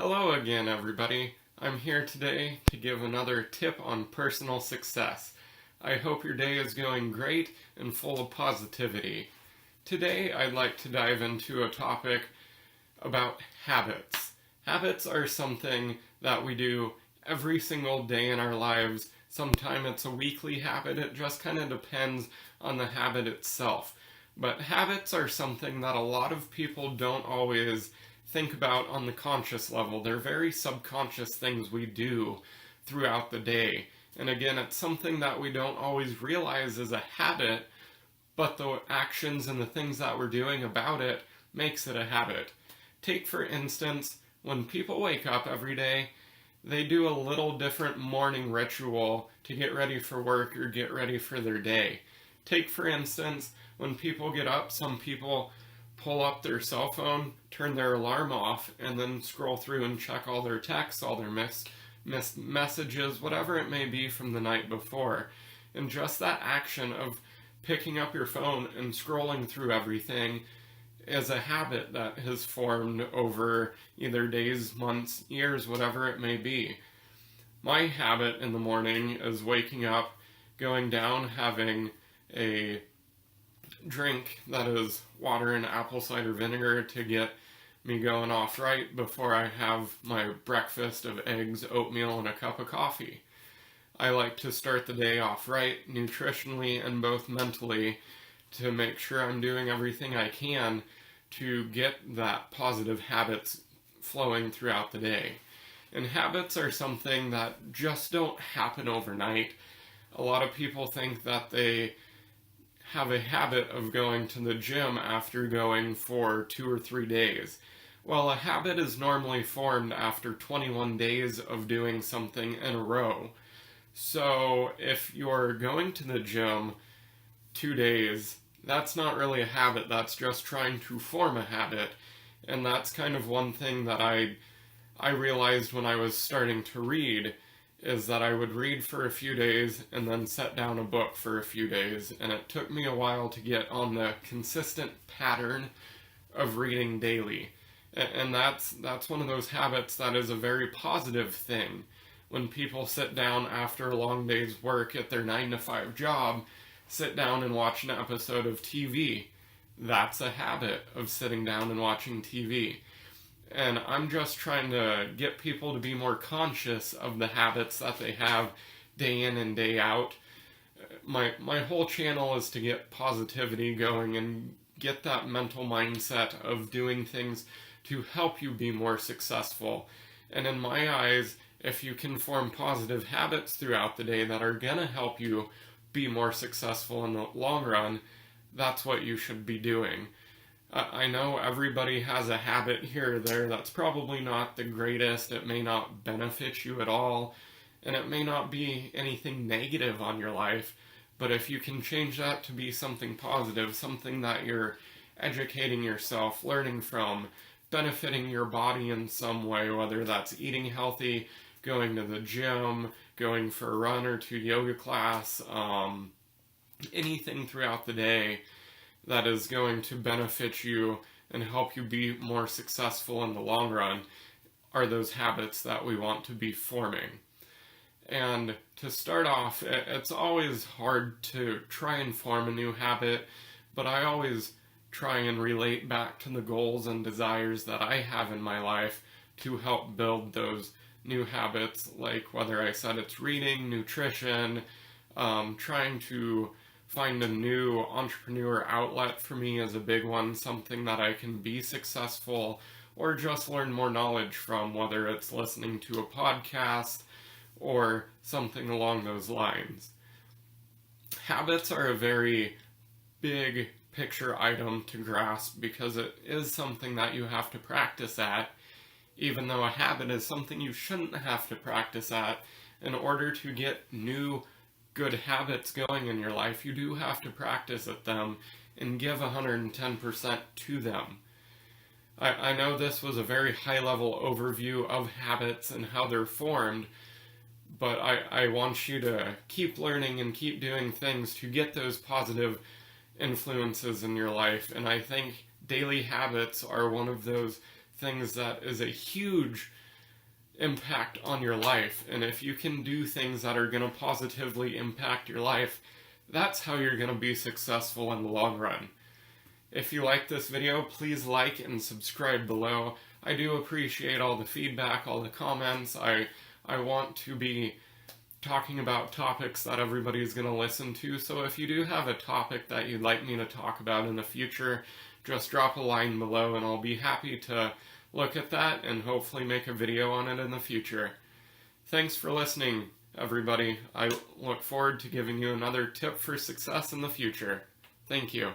Hello again, everybody. I'm here today to give another tip on personal success. I hope your day is going great and full of positivity. Today, I'd like to dive into a topic about habits. Habits are something that we do every single day in our lives. Sometimes it's a weekly habit, it just kind of depends on the habit itself. But habits are something that a lot of people don't always think about on the conscious level. They're very subconscious things we do throughout the day. And again, it's something that we don't always realize is a habit, but the actions and the things that we're doing about it makes it a habit. Take, for instance, when people wake up every day, they do a little different morning ritual to get ready for work or get ready for their day. Take, for instance, when people get up, some people pull up their cell phone, turn their alarm off, and then scroll through and check all their texts, all their missed messages, whatever it may be from the night before. And just that action of picking up your phone and scrolling through everything is a habit that has formed over either days, months, years, whatever it may be. My habit in the morning is waking up, going down, having a drink that is water and apple cider vinegar to get me going off right before I have my breakfast of eggs, oatmeal, and a cup of coffee. I like to start the day off right, nutritionally and both mentally, to make sure I'm doing everything I can to get that positive habits flowing throughout the day. And habits are something that just don't happen overnight. A lot of people think that they have a habit of going to the gym after going for 2 or 3 days. Well, a habit is normally formed after 21 days of doing something in a row. So if you're going to the gym 2 days, that's not really a habit, that's just trying to form a habit. And that's kind of one thing that I realized when I was starting to read, is that I would read for a few days and then set down a book for a few days, and it took me a while to get on the consistent pattern of reading daily. And that's one of those habits that is a very positive thing. When people sit down after a long day's work at their 9-to-5 job, sit down and watch an episode of TV, that's a habit of sitting down and watching TV. And I'm just trying to get people to be more conscious of the habits that they have day in and day out. My whole channel is to get positivity going and get that mental mindset of doing things to help you be more successful. And in my eyes, if you can form positive habits throughout the day that are going to help you be more successful in the long run, that's what you should be doing. I know everybody has a habit here or there that's probably not the greatest, it may not benefit you at all, and it may not be anything negative on your life, but if you can change that to be something positive, something that you're educating yourself, learning from, benefiting your body in some way, whether that's eating healthy, going to the gym, going for a run or to yoga class, anything throughout the day that is going to benefit you and help you be more successful in the long run are those habits that we want to be forming. And to start off, it's always hard to try and form a new habit, but I always try and relate back to the goals and desires that I have in my life to help build those new habits, like whether I said it's reading, nutrition, trying to find a new entrepreneur outlet for me is a big one, something that I can be successful or just learn more knowledge from, whether it's listening to a podcast or something along those lines. Habits are a very big picture item to grasp because it is something that you have to practice at, even though a habit is something you shouldn't have to practice at. In order to get new good habits going in your life, you do have to practice at them and give 110% to them. I know this was a very high-level overview of habits and how they're formed, but I want you to keep learning and keep doing things to get those positive influences in your life. And I think daily habits are one of those things that is a huge impact on your life. And if you can do things that are going to positively impact your life, that's how you're going to be successful in the long run. If you like this video, please like and subscribe below. I do appreciate all the feedback, all the comments. I want to be talking about topics that everybody is going to listen to, so if you do have a topic that you'd like me to talk about in the future, just drop a line below and I'll be happy to look at that and hopefully make a video on it in the future. Thanks for listening, everybody. I look forward to giving you another tip for success in the future. Thank you.